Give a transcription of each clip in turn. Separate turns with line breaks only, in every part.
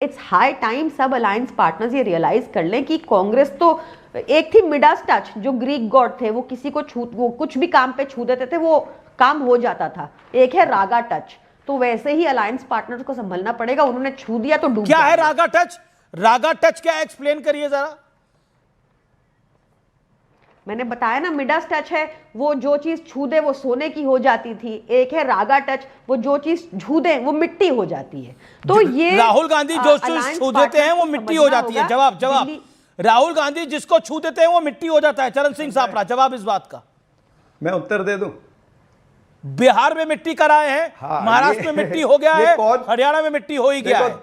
It's high time सब alliance partners ये realise कर लें कि कांग्रेस तो एक थी मिडास टच, जो ग्रीक गॉड थे, वो किसी को वो कुछ भी काम पे छू देते थे, वो काम हो जाता था। एक है रागा टच, तो वैसे ही अलायंस पार्टनर्स को संभलना पड़ेगा। उन्होंने छू दिया तो डूब
क्या है रागा टच? रागा टच क्या है, एक्सप्लेन करिए जरा।
मैंने बताया ना, मिडास टच है वो जो चीज छू दे वो सोने की हो जाती थी। एक है रागा टच, वो जो चीज छू दे वो मिट्टी हो जाती है। तो ये
राहुल गांधी जो चीज छू देते हैं वो मिट्टी हो जाती है। जवाब राहुल गांधी जिसको छू देते हैं वो मिट्टी हो जाता है। चरण सिंह सापड़ा, जवाब इस बात का।
मैं उत्तर दे दूं?
बिहार में मिट्टी कराए हैं,
हाँ,
महाराष्ट्र में मिट्टी हो गया है, हरियाणा में मिट्टी हो ही गया है।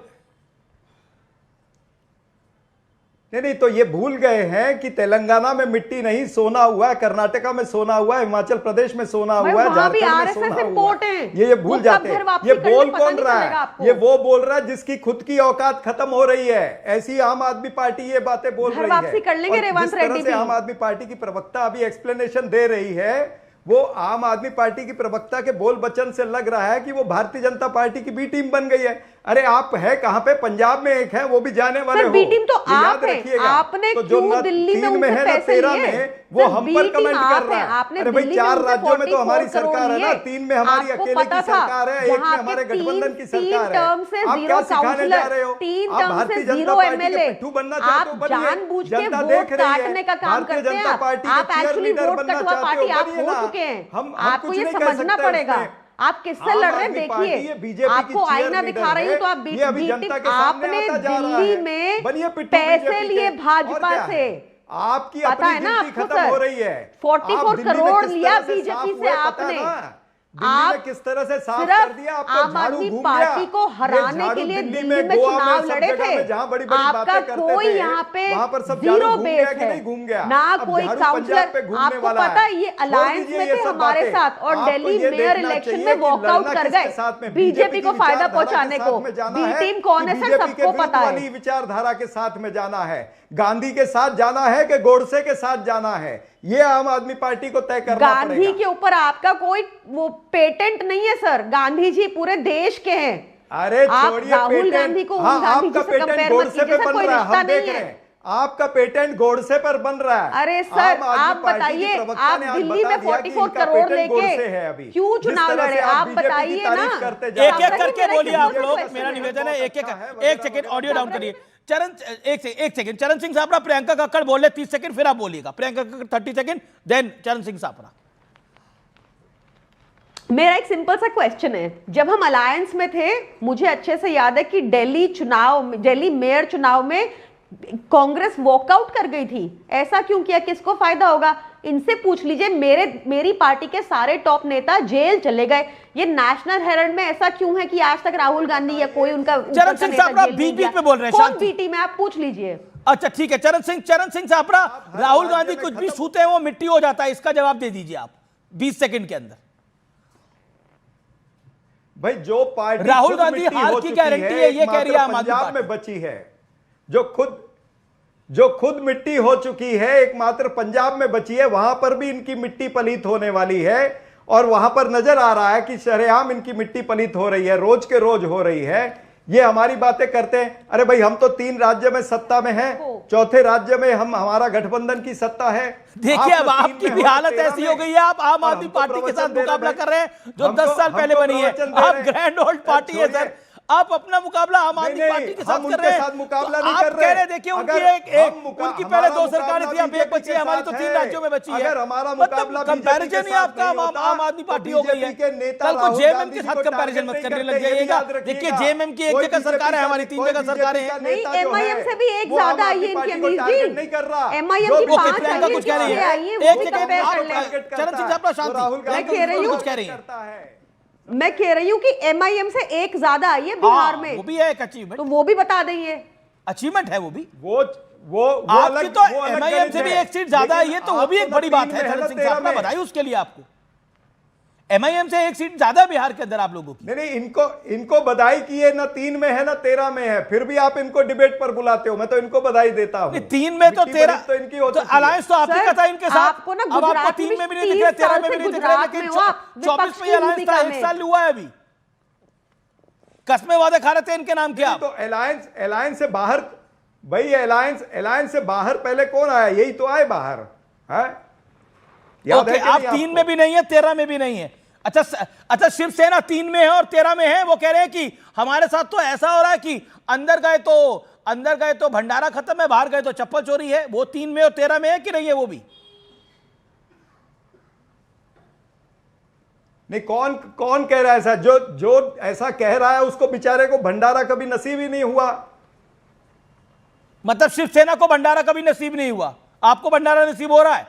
नहीं, तो ये भूल गए हैं कि तेलंगाना में मिट्टी नहीं सोना हुआ है, कर्नाटका में सोना हुआ है, हिमाचल प्रदेश में सोना हुआ है, झारखंड में सोना हुआ है। ये भूल जाते हैं। ये बोल कौन रहा है? ये वो बोल रहा है जिसकी खुद की औकात खत्म हो रही है। ऐसी आम आदमी पार्टी ये बातें बोल रही है।
कर लेंगे रेवंत रेड्डी भी।
आम आदमी पार्टी की प्रवक्ता अभी एक्सप्लेनेशन दे रही है, वो आम आदमी पार्टी की प्रवक्ता के बोल वचन से लग रहा है कि वो भारतीय जनता पार्टी की बी टीम बन गई है। अरे आप है कहां पे? पंजाब में एक है, वो भी जाने वाले हो।
बी टीम तो आप हैं। आपने
तो जो
क्यों दिल्ली में
में है ना 13 में, वो हम पर कमेंट कर रहा है। अरे भाई 4 राज्यों में तो हमारी सरकार है ना, 3 में हमारी अकेले की सरकार है, 1 में हमारे गठबंधन की सरकार है। आप क्या सिखाने जा रहे हो? आप भारतीय जनता पार्टी के पिट्ठू बनना चाहते हो? बनिए। जनता देख रही है, भारतीय जनता पार्टी के चीयर लीडर बनना चाहते हो? बनिए ना। हम
आपको ये समझना पड़ेगा आप किससे लड़ रहे हैं। देखिए, आपको आईना दिखा रही हूं तो आप आपने दिल्ली में पैसे लिए भाजपा से,
आपकी
पता है ना आपको
खत्म हो रही है।
44 करोड़ लिया बीजेपी से आपने।
आप किस तरह से साफ कर दिया?
आम आदमी पार्टी को हराने के लिए दिल्ली में चुनाव लड़े थे।
जहां बड़ी बड़ी
आपका कोई यहाँ पे जीरो बेस है ना, कोई काउंसलर। आपको पता है ये अलायंस में थे हमारे साथ और दिल्ली मेयर इलेक्शन में वॉकआउट कर गए बीजेपी को फायदा पहुंचाने को। बी टीम कौन है सर, सबको पता है।
विचारधारा के साथ में जाना है, गांधी के साथ जाना है कि गोडसे के साथ जाना है, ये आम आदमी पार्टी को तय करना पड़ेगा।
गांधी के ऊपर आपका कोई वो पेटेंट नहीं है सर। गांधी जी पूरे देश के हैं।
अरे छोड़िए
राहुल गांधी को
आपका पेटेंट गोडसे पे बन रहा है, हम देख रहे हैं। आपका पेटेंट गोडसे पर बन रहा है।
अरे सर आप बताइए, आप दिल्ली में 44 करोड़ लेके क्यों चुनाव लड़े? आप बताइए ना।
एक एक करके बोलिए आप लोग, मेरा निवेदन है। एक सेकंड ऑडियो डाउन करिए। एक सेकंड चरण सिंह सापड़ा, प्रियंका कक्कड़ बोले 30 सेकंड, फिर आप बोलिएगा। प्रियंका कक्कड़ 30 सेकंड, देन चरण सिंह सापड़ा।
मेरा एक सिंपल सा क्वेश्चन है। जब हम अलायंस में थे, मुझे अच्छे से याद है कि दिल्ली मेयर चुनाव में कांग्रेस वॉकआउट कर गई थी। ऐसा क्यों किया? किसको फायदा होगा? इनसे पूछ लीजिए। मेरी पार्टी के सारे टॉप नेता जेल चले गए। ये नेशनल हेराल्ड में ऐसा क्यों है कि आज तक राहुल गांधी या कोई उनका
चरण सिंह सापड़ा बीच में बोल रहे हैं।
कौन बीटी में? आप पूछ लीजिए।
अच्छा ठीक है, चरण सिंह सापड़ा, राहुल गांधी कुछ भी छूते हैं वो मिट्टी हो जाता है, इसका जवाब दे दीजिए आप 20 सेकंड के अंदर।
भाई जो पार्टी
राहुल गांधी हार की गारंटी है, ये कह रही है आम आदमी
पंजाब में बची है, जो खुद मिट्टी हो चुकी है, एकमात्र पंजाब में बची है। वहां पर भी इनकी मिट्टी पलीत होने वाली है और वहां पर नजर आ रहा है कि शरेआम इनकी मिट्टी पलीत हो रही है, रोज के रोज हो रही है। ये हमारी बातें करते हैं। अरे भाई हम तो 3 राज्य में सत्ता में हैं, 4थे राज्य में हमारा गठबंधन की सत्ता है।
देखिए अब आपकी भी हालत ऐसी हो गई है, आप आम आदमी पार्टी के साथ मुकाबला कर रहे हैं जो 10 साल पहले बनी है। आप ग्रैंड ओल्ड पार्टी है सर, आप अपना मुकाबला आम आदमी पार्टी के साथ कर रहे हैं।
मुकाबला नहीं
कर
रहे हैं।
देखिए उनकी उनकी पहले 2 सरकारें थी, अब एक बची है, हमारी तो 3 राज्यों में बची है।
अगर हमारा मुकाबला
कंपैरिजन ही आपका आम आदमी पार्टी हो गई है। कल को जेएमएम के साथ कंपैरिजन मत करने लग जाइएगा। देखिए जेएमएम की एक जगह सरकार है, हमारी 3 जगह सरकारें हैं।
एमआईएम से भी एक ज्यादा आई है इनकी अमीर जी।
नहीं कर रहा।
एमआईएम की 5
प्रियंका कुछ कह रही है। एक सेकंड चरण सिंह सापड़ा शांति,
मैं कह रही हूं,
कुछ कह रही है।
मैं कह रही हूं कि एमआईएम से एक ज्यादा आई है बिहार में।
वो भी है एक अचीवमेंट,
तो वो भी बता देंगे।
अचीवमेंट है वो भी।
वो
आपकी तो एमआईएम से भी एक सीट ज्यादा आई है, तो वो भी एक बड़ी बात है। चरण सिंह सापड़ा बधाई उसके लिए आपको। एमआईएम से एक सीट ज्यादा बिहार के अंदर आप लोगों की।
नहीं, इनको बधाई की है ना, 3 में है ना 13 में है, फिर भी आप इनको डिबेट पर बुलाते हो। मैं तो इनको बधाई देता हूं।
3 में तो 13
तो इनकी होती है।
अलायंस तो आपका था इनके साथ।
आपको ना
अब आपको 3 में भी नहीं दिख रहा, 13 में भी नहीं दिख रहा, लेकिन 24 में अलायंस था, 1 साल हुआ है अभी। कस्में वादे खा रहे थे इनके नाम क्या?
तो अलायंस से बाहर भाई, अलायंस से बाहर पहले कौन आया? यही तो आए बाहर है। याद है कि
आप
नहीं
3 में भी नहीं है, 13 में भी नहीं है। अच्छा शिवसेना 3 में है और 13 में है। वो कह रहे हैं कि हमारे साथ तो ऐसा हो रहा है कि अंदर गए तो भंडारा खत्म है, बाहर गए तो चप्पल चोरी है। वो 3 में और 13 में है कि नहीं है? वो भी
नहीं, कौन कह रहा है ऐसा? जो ऐसा कह रहा है उसको बेचारे को भंडारा कभी नसीब ही नहीं हुआ।
मतलब शिवसेना को भंडारा कभी नसीब नहीं हुआ, आपको भंडारा नसीब हो रहा है।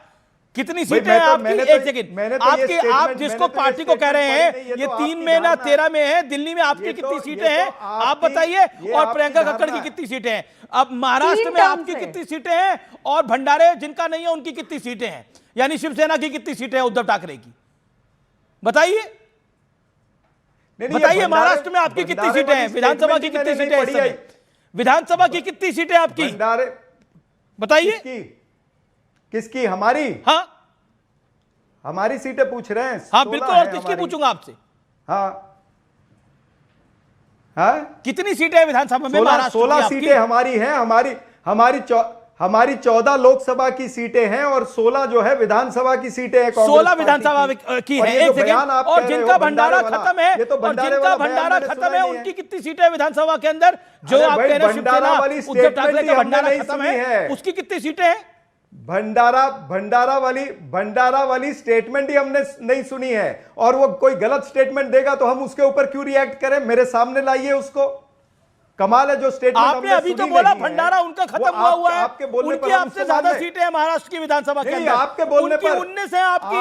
कितनी सीटें हैं आपकी? एक सेकंड, आपकी आप जिसको पार्टी को कह रहे हैं ये 3 में ना 13 में है, दिल्ली में आपकी कितनी सीटें हैं आप बताइए, और प्रियंका कक्कड़ की कितनी सीटें हैं? अब महाराष्ट्र में आपकी कितनी सीटें हैं, और भंडारे जिनका नहीं है उनकी कितनी सीटें हैं? यानी शिवसेना की कितनी सीटें हैं उद्धव ठाकरे की? बताइए बताइए, महाराष्ट्र में आपकी कितनी सीटें हैं? विधानसभा की कितनी सीटें हैं? विधानसभा की कितनी सीटें आपकी बताइए?
किसकी? हमारी?
हाँ
हमारी सीटें पूछ रहे हैं?
हाँ बिल्कुल, और किसकी पूछूंगा आपसे?
हाँ हाँ,
कितनी सीटें हैं विधानसभा में?
16 सीटें हमारी हैं। हमारी 14 लोकसभा की सीटें हैं और 16 जो है विधानसभा की सीटें हैं। 16
विधानसभा की है। एक सेकंड, और जिनका भंडारा खत्म है, और जिनका भंडारा खत्म है उनकी कितनी सीटें विधानसभा के अंदर? जो आप कह रहे हैं शिवसेना उद्धव ठाकरे का भंडारा खत्म है, उसकी कितनी सीटें हैं?
भंडारा वाली स्टेटमेंट ही हमने नहीं सुनी है, और वो कोई गलत स्टेटमेंट देगा तो हम उसके ऊपर क्यों रिएक्ट करें? मेरे सामने लाइए उसको। कमाल है जो स्टेटमेंट
आपने अभी तो बोला भंडारा उनका खत्म हुआ है, उनकी आपसे ज्यादा सीटें हैं महाराष्ट्र की विधानसभा के अंदर।
आपके बोलने पर
19 है, आपकी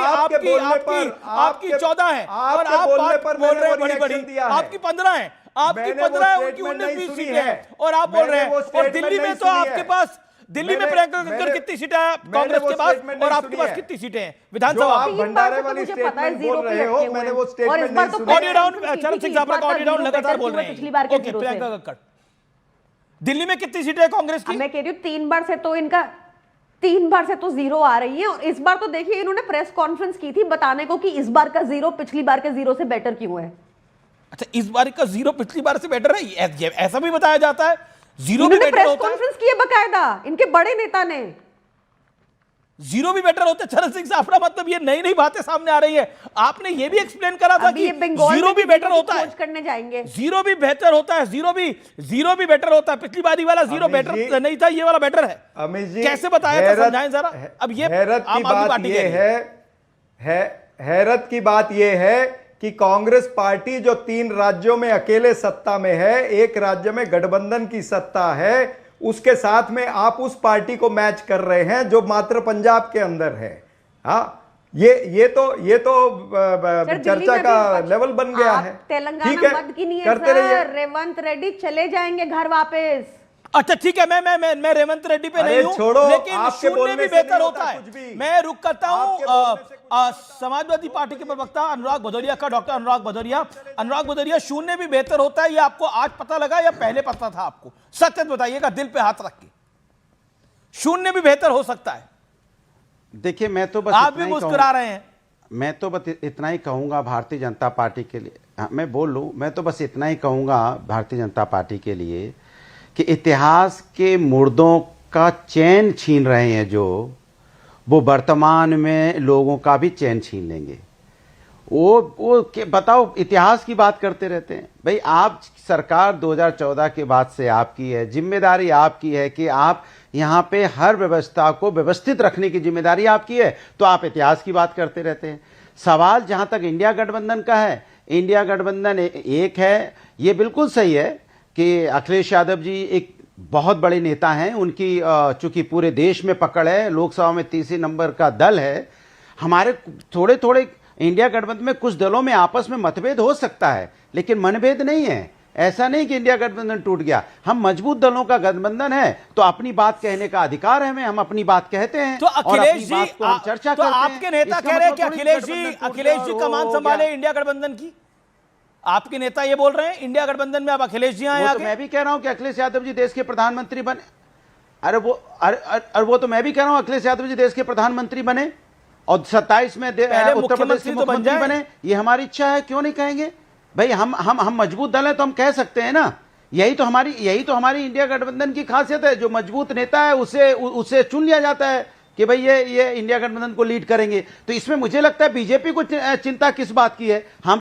14 है, और आप बोल रहे हैं बड़ी बड़ी, आपकी 15 है, आपकी 15 है, उनकी 19-20 सीटें हैं, और आप बोल रहे हैं। और दिल्ली में तो आपके पास, दिल्ली में प्रियंका कक्कड़ कितनी सीटें हैं कांग्रेस के पास, और आपके पास कितनी सीटें हैं विधानसभा?
भंडारे वाली स्टेटमेंट बोल रहे हो, मैंने वो स्टेटमेंट नहीं सुनी।
ऑडियो डाउन, चरण सिंह साहब का ऑडियो डाउन लगातार बोल रहे हैं। ओके, प्रियंका कक्कड़ दिल्ली में कितनी सीटें हैं कांग्रेस की?
मैं कह रही हूँ 3 बार से तो 0 आ रही है, और इस बार तो देखिए इन्होंने प्रेस कॉन्फ्रेंस की थी बताने को कि इस बार का 0 पिछली बार के 0 से बेटर क्यों है।
अच्छा, इस बार का 0 पिछली बार से बेटर है, ऐसा भी बताया जाता है? 0 भी बेटर
प्रेस
होता है?
कॉन्फ्रेंस की है बकायदा इनके बड़े नेता ने।
0 भी बेटर होता है? चरण सिंह साहब, मतलब ये नई नई बातें सामने आ रही है। आपने ये भी एक्सप्लेन करा था कि 0 भी बेटर होता है,
करने जाएंगे
0 भी बेहतर होता है, 0 भी बेटर होता है। पिछली बारी वाला 0 बेटर नहीं था, ये वाला बेटर है।
अमित जी
कैसे बताया था, समझाएं जरा। अब ये
हैरत की बात यह है कि कांग्रेस पार्टी जो 3 राज्यों में अकेले सत्ता में है, एक राज्य में गठबंधन की सत्ता है, उसके साथ में आप उस पार्टी को मैच कर रहे हैं जो मात्र पंजाब के अंदर है। हाँ, ये तो चर्चा का लेवल बन गया है।
तेलंगाना मत गिनिए
करते रहिए।
रेवंत रेड्डी चले जाएंगे घर वापस।
अच्छा ठीक है, मैं रेवंत रेड्डी पे नहीं हूं, लेकिन शून्य भी बेहतर होता है। मैं रुक करता हूं समाजवादी पार्टी के प्रवक्ता अनुराग भदौरिया का, डॉक्टर अनुराग भदौरिया, शून्य भी बेहतर होता है, ये आपको आज पता लगा या पहले पता था आपको? सत्य बताइएगा, दिल पे हाथ रख के। शून्य भी बेहतर हो सकता है?
देखिए, मैं तो बस
आप भी मुस्कुरा रहे हैं।
मैं तो बस इतना ही कहूंगा भारतीय जनता पार्टी के लिए, मैं बोल लूं, मैं तो बस इतना ही कहूंगा भारतीय जनता पार्टी के लिए कि इतिहास के मुर्दों का चैन छीन रहे हैं जो, वो वर्तमान में लोगों का भी चैन छीन लेंगे। वो बताओ, इतिहास की बात करते रहते हैं भाई। आप सरकार 2014 के बाद से आपकी है, जिम्मेदारी आपकी है कि आप यहाँ पे हर व्यवस्था को व्यवस्थित रखने की जिम्मेदारी आपकी है, तो आप इतिहास की बात करते रहते हैं। सवाल जहाँ तक इंडिया गठबंधन का है, इंडिया गठबंधन एक है, ये बिल्कुल सही है कि अखिलेश यादव जी एक बहुत बड़े नेता हैं, उनकी चूंकि पूरे देश में पकड़ है, लोकसभा में 30 नंबर का दल है। हमारे थोड़े थोड़े इंडिया गठबंधन में कुछ दलों में आपस में मतभेद हो सकता है, लेकिन मनभेद नहीं है। ऐसा नहीं कि इंडिया गठबंधन टूट गया, हम मजबूत दलों का गठबंधन है, तो अपनी बात कहने का अधिकार है हमें, हम अपनी बात कहते हैं।
तो अखिलेश जी,
चर्चा
तो
करते हैं।
आपके नेता कह रहे हैं कि अखिलेश जी कमान संभाले इंडिया गठबंधन की? आपके नेता ये बोल रहे हैं इंडिया गठबंधन में अब अखिलेश जी आए?
तो मैं भी कह रहा हूं कि अखिलेश यादव जी देश के प्रधानमंत्री बने। अरे वो तो मैं भी कह रहा हूं अखिलेश यादव जी देश के प्रधानमंत्री बने, और 27 में उत्तर प्रदेश के मुख्यमंत्री बने। ये हमारी इच्छा है, क्यों नहीं कहेंगे? भाई हम मजबूत दल है तो हम कह सकते हैं ना। यही तो हमारी इंडिया गठबंधन की खासियत है। जो मजबूत नेता है उसे चुन लिया जाता है कि भाई ये इंडिया गठबंधन को लीड करेंगे। तो इसमें मुझे लगता है बीजेपी को चिंता किस बात की है। हम